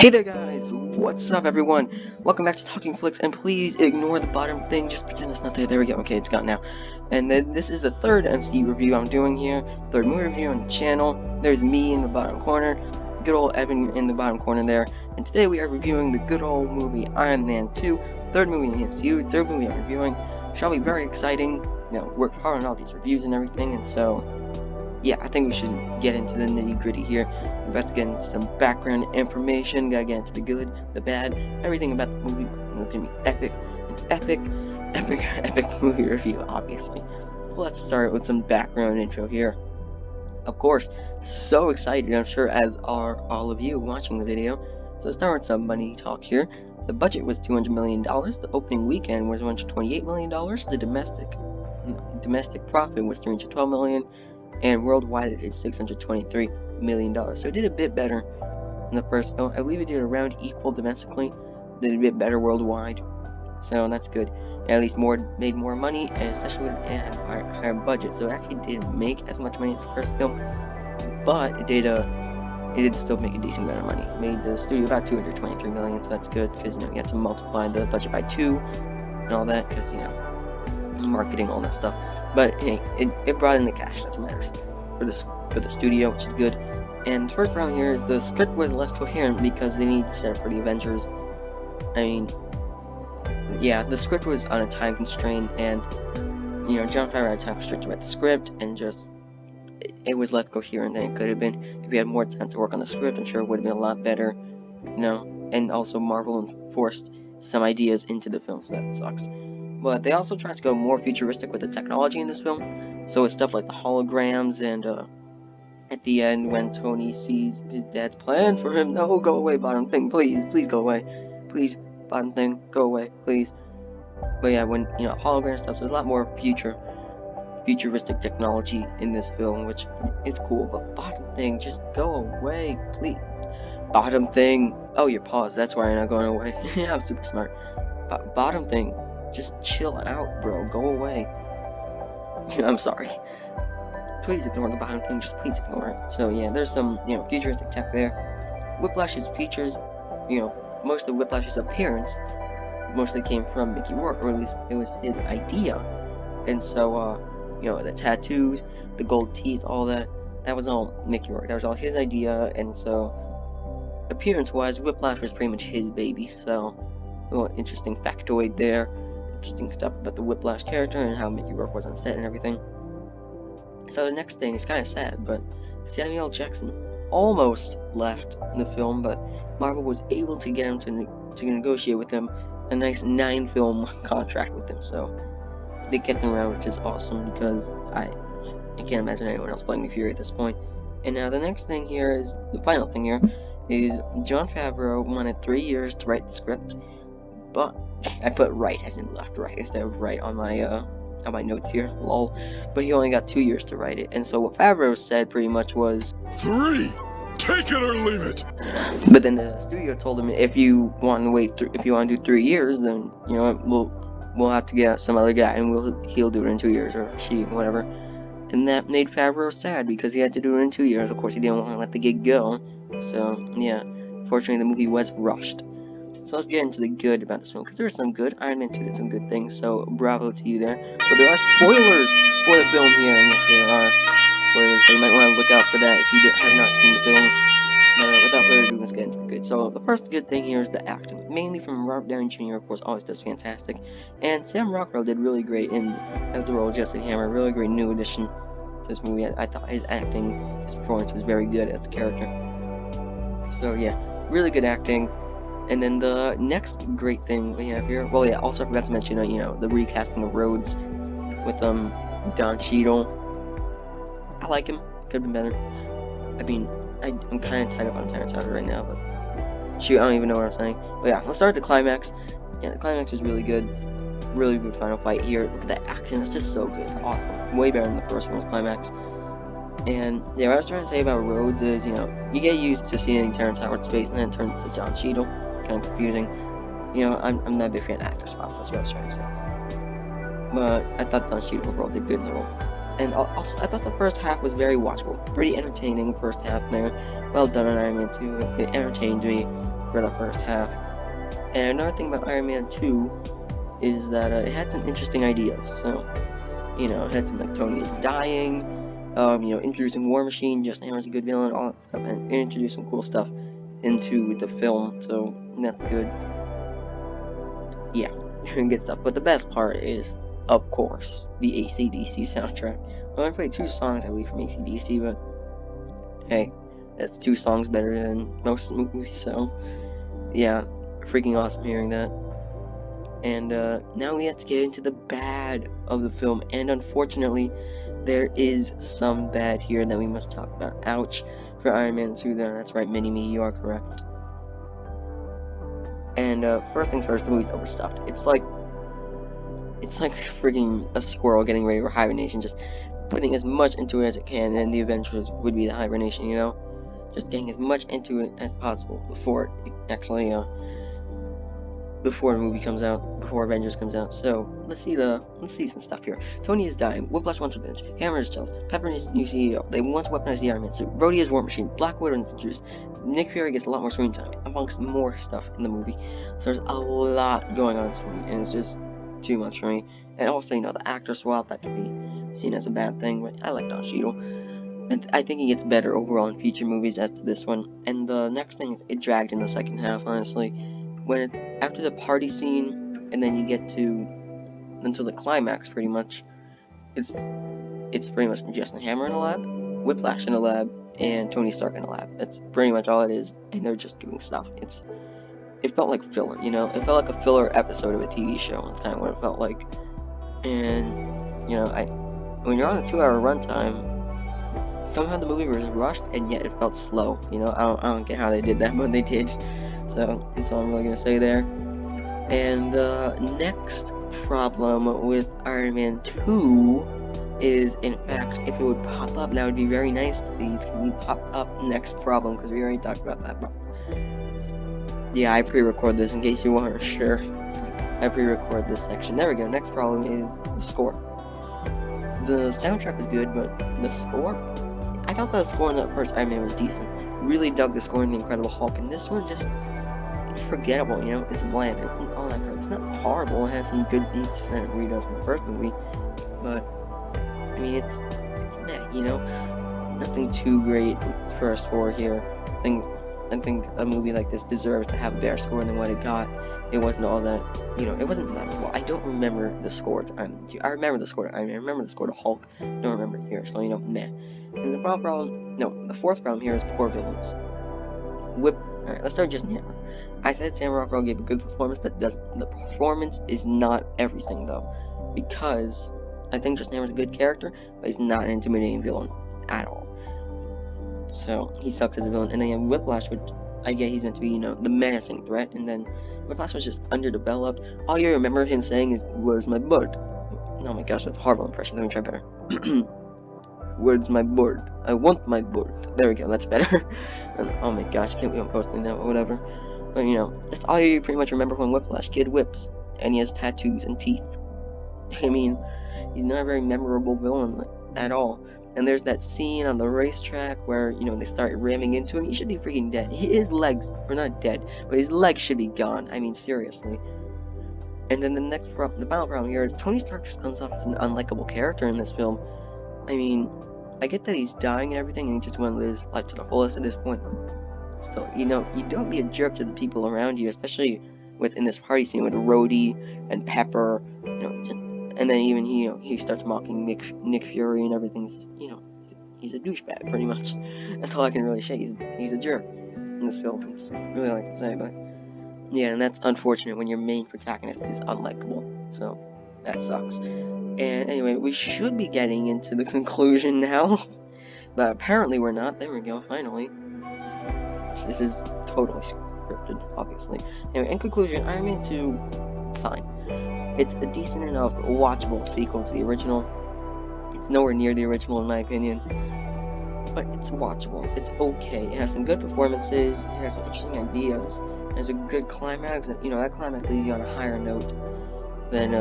Hey there guys, what's up everyone? Welcome back to Talking Flicks, and please ignore the bottom thing, just pretend it's not there. There we go, okay, it's gone now. And then this is the third MCU review I'm doing here, third movie review on the channel. There's me in the bottom corner, good old Evan in the bottom corner there, and today we are reviewing the good old movie Iron Man 2, third movie in the MCU, third movie I'm reviewing. Shall be very exciting, you know, worked hard on all these reviews and everything, and so yeah, I think we should get into the nitty-gritty here. We're about to get into some background information, gotta get into the good, the bad, everything about the movie. It's gonna be epic, an epic movie review, obviously. So let's start with some background intro here. Of course, so excited, I'm sure, as are all of you watching the video. So let's start with some money talk here. The budget was $200 million, the opening weekend was $128 million, the domestic profit was $312 million, and worldwide it did $623 million. So it did a bit better than the first film. I believe it did around equal domestically, did a bit better worldwide. So that's good. It at least made more money, and especially with it had a higher budget. So it actually didn't make as much money as the first film, but it did still make a decent amount of money. It made the studio about $223 million, so that's good, because you had to multiply the budget by 2 and all that, because marketing, all that stuff. But hey, it brought in the cash, that's what matters for the studio, which is good. And the first problem here is the script was less coherent because they needed to set up for the Avengers. I mean, yeah, the script was on a time constraint, and Jon Favreau had time constraint to write the script, and just it was less coherent than it could have been. If we had more time to work on the script, I'm sure it would have been a lot better. And also Marvel forced some ideas into the film, so that sucks. But they also tried to go more futuristic with the technology in this film. So it's stuff like the holograms, and at the end when Tony sees his dad's plan for him, no, go away, bottom thing, please go away. Please, bottom thing, go away, please. But yeah, when, hologram stuff, so there's a lot more futuristic technology in this film, which is cool, but bottom thing, just go away, please. Bottom thing, oh, you're paused, that's why you're not going away. Yeah, I'm super smart. Bottom thing, just chill out, bro. Go away. I'm sorry. Please ignore the bottom thing. Just please ignore it. So yeah, there's some futuristic tech there. Whiplash's features, most of Whiplash's appearance mostly came from Mickey Rourke, or at least it was his idea. And so the tattoos, the gold teeth, all that was all Mickey Rourke. That was all his idea. And so appearance-wise, Whiplash was pretty much his baby. So a little interesting factoid there. Interesting stuff about the Whiplash character and how Mickey Rourke was on set and everything. So the next thing is kind of sad, but Samuel L. Jackson almost left the film, but Marvel was able to get him to negotiate with him a nice 9-film contract with him. So they kept him around, which is awesome, because I can't imagine anyone else playing the Fury at this point. And now the next thing here is, the final thing here, is Jon Favreau wanted 3 years to write the script, but I put right as in left, right, instead of right on my notes here, lol. But he only got 2 years to write it, and so what Favreau said pretty much was 3, take it or leave it. But then the studio told him, if you want to do 3 years, then we'll have to get some other guy, and he'll do it in 2 years, or she, whatever. And that made Favreau sad because he had to do it in 2 years. Of course, he didn't want to let the gig go. So yeah, fortunately the movie was rushed. So let's get into the good about this film, because there's some good. Iron Man 2 did some good things, so bravo to you there. But there are spoilers for the film here, and yes, there are spoilers, so you might want to look out for that if you have not seen the film. But without further ado, let's get into the good. So the first good thing here is the acting, mainly from Robert Downey Jr., of course, always does fantastic. And Sam Rockwell did really great as the role of Jesse Hammer, really great new addition to this movie. I thought his performance was very good as the character. So yeah, really good acting. And then the next great thing we have here, well, yeah, also I forgot to mention, the recasting of Rhodes with Don Cheadle. I like him. Could have been better. I mean, I'm kind of tied up on Terrence Howard right now, but shoot, I don't even know what I'm saying. But yeah, let's start with the climax. Yeah, the climax was really good. Really good final fight here. Look at that action. It's just so good. Awesome. Way better than the first one's climax. And yeah, what I was trying to say about Rhodes is, you get used to seeing Terrence Howard's face, and then it turns to Don Cheadle. Kind of confusing. I'm not a big fan of actor spots, that's what I was trying to say. But I thought Don Cheadle overall did good in the role. And also, I thought the first half was very watchable, pretty entertaining first half there. Well done on Iron Man 2, it entertained me for the first half. And another thing about Iron Man 2 is that it had some interesting ideas. So, it had some, like, Tony is dying, introducing War Machine, Justin Hammer's a good villain, all that stuff, and it introduced some cool stuff into the film, so that's good. Yeah, good stuff. But the best part is, of course, the AC/DC soundtrack. Well, I played 2 songs, I believe, from AC/DC, but hey, that's 2 songs better than most movies, so yeah, freaking awesome hearing that. And now we have to get into the bad of the film, and unfortunately, there is some bad here that we must talk about. Ouch for Iron Man 2 there, that's right, Mini-Me, you are correct. And first things first, the movie's overstuffed. It's like frigging a squirrel getting ready for hibernation, just putting as much into it as it can, and the Avengers would be the hibernation, just getting as much into it as possible before it actually, before the movie comes out, before Avengers comes out. So let's see some stuff here. Tony is dying. Whiplash wants revenge. Hammer is jealous. Pepper needs a new CEO. They want to weaponize the Iron Man suit. Rhodey is War Machine. Black Widow is introduced. Nick Fury gets a lot more screen time, amongst more stuff in the movie. So there's a lot going on screen, and it's just too much for me. And also, the actor swap, that could be seen as a bad thing, but I like Don Cheadle. And I think he gets better overall in future movies as to this one. And the next thing is, it dragged in the second half, honestly. After the party scene, and then you get until the climax, pretty much, it's pretty much Justin Hammer in a lab, Whiplash in a lab, and Tony Stark in a lab. That's pretty much all it is, and they're just doing stuff. It felt like filler, It felt like a filler episode of a TV show. That's kind of what it felt like. And when you're on a 2-hour runtime, somehow the movie was rushed, and yet it felt slow. I don't get how they did that, but they did. So that's all I'm really gonna say there. And the next problem with Iron Man 2 is, in fact, if it would pop up, that would be very nice. Please, can you pop up next problem? Because we already talked about that problem. Yeah, I pre-record this in case you weren't sure. I pre-record this section. There we go. Next problem is the score. The soundtrack was good, but the score? I thought the score in the first Iron Man was decent. Really dug the score in The Incredible Hulk, and this one it's forgettable, it's bland, it's not all that good. It's not horrible, it has some good beats that it really does from the first movie, but, I mean, it's meh, nothing too great for a score here. I think a movie like this deserves to have a better score than what it got. It wasn't all that, it wasn't memorable. I don't remember the score to Iron Man 2. I remember the score to Iron Man, I remember the score to Hulk, I don't remember it here, so, meh. And the fourth problem here is poor villains. Alright, let's start just here. I said Sam Rockwell gave a good performance. The performance is not everything, though, because I think Justin Hammer's a good character, but he's not an intimidating villain at all. So he sucks as a villain. And then you have Whiplash, which I get he's meant to be, the menacing threat, and then Whiplash was just underdeveloped. All you remember him saying is, "Where's my bird?" Oh my gosh, that's a horrible impression. Let me try better. Where's my bird? I want my bird. There we go, that's better. And, oh my gosh, I can't believe I'm posting that, but whatever. But that's all you pretty much remember from Whiplash. Kid whips, and he has tattoos and teeth. I mean, he's not a very memorable villain at all. And there's that scene on the racetrack where, they start ramming into him. He should be freaking dead. His legs are not dead, but his legs should be gone. I mean, seriously. And then the final problem here is Tony Stark just comes off as an unlikable character in this film. I mean, I get that he's dying and everything, and he just want to live his life to the fullest at this point. Still, you don't be a jerk to the people around you, especially in this party scene with Rhodey and Pepper, and then even he starts mocking Nick Fury and everything. He's a douchebag, pretty much. That's all I can really say. He's a jerk in this film. It's really like to say, but yeah, and that's unfortunate when your main protagonist is unlikable. So that sucks. And anyway, we should be getting into the conclusion now, but apparently we're not. There we go, finally. This is totally scripted, obviously. Anyway, in conclusion, Iron Man 2, fine. It's a decent enough, watchable sequel to the original. It's nowhere near the original, in my opinion, but it's watchable. It's okay. It has some good performances. It has some interesting ideas. It has a good climax. And, that climax leaves you on a higher note than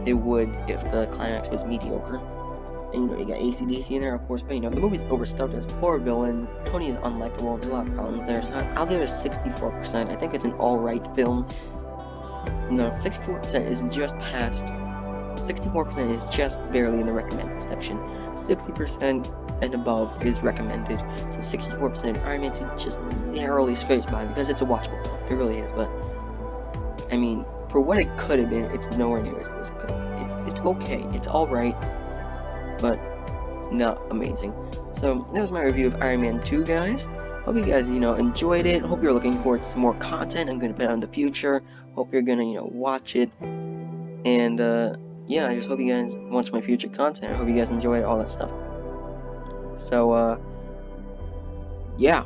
it would if the climax was mediocre. And you know, you got ACDC in there, of course, but you know, the movie's overstuffed. There's poor villains. Tony is unlikable. There's a lot of problems there. So I'll give it a 64%. I think it's an alright film. No, 64% is just past. 64% is just barely in the recommended section. 60% and above is recommended. So 64% Iron Man 2 just narrowly scrapes by because it's a watchable film. It really is, but I mean, for what it could have been, it's nowhere near as good as it could have. It's okay. It's alright, but not amazing. So that was my review of Iron Man 2, guys. Hope you guys, you know, enjoyed it. Hope you're looking forward to some more content I'm going to put out in the future. Hope you're going to, you know, watch it. And, yeah, I just hope you guys watch my future content. I hope you guys enjoy it, all that stuff. So, yeah.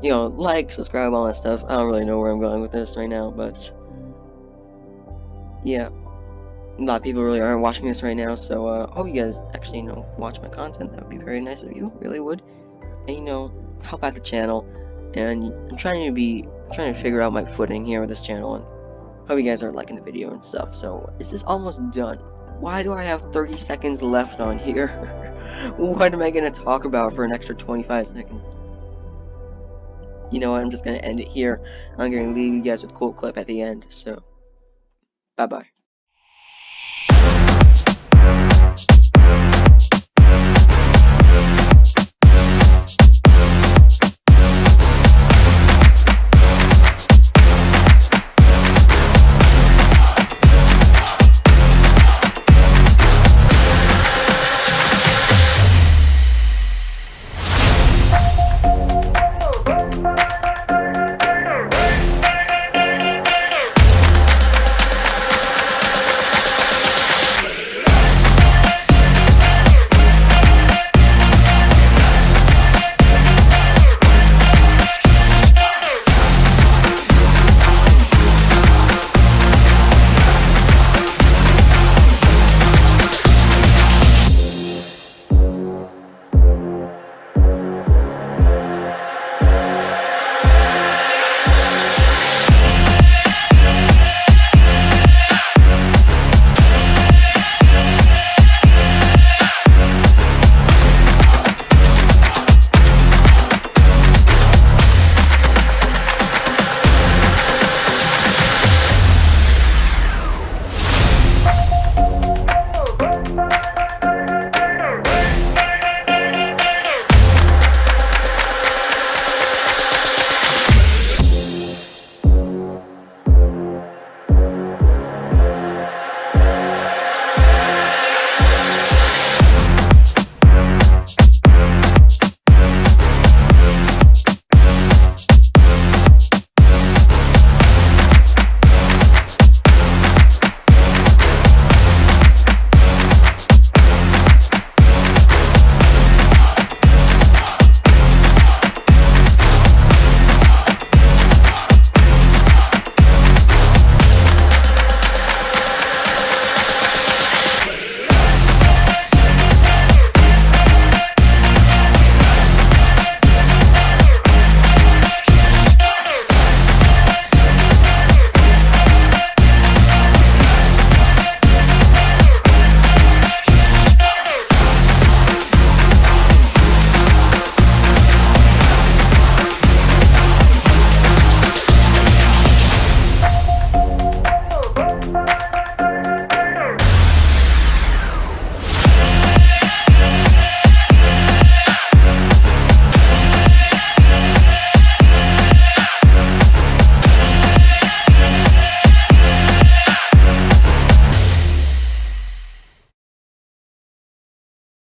You know, like, subscribe, all that stuff. I don't really know where I'm going with this right now, but yeah. A lot of people really aren't watching this right now, so hope you guys actually, you know, watch my content. That would be very nice of you, really would. And, you know, help out the channel. And I'm trying to figure out my footing here with this channel, and hope you guys are liking the video and stuff. So this is almost done. Why do I have 30 seconds left on here? What am I gonna talk about for an extra 25 seconds? You know what, I'm just gonna end it here. I'm gonna leave you guys with a cool clip at the end, so bye bye.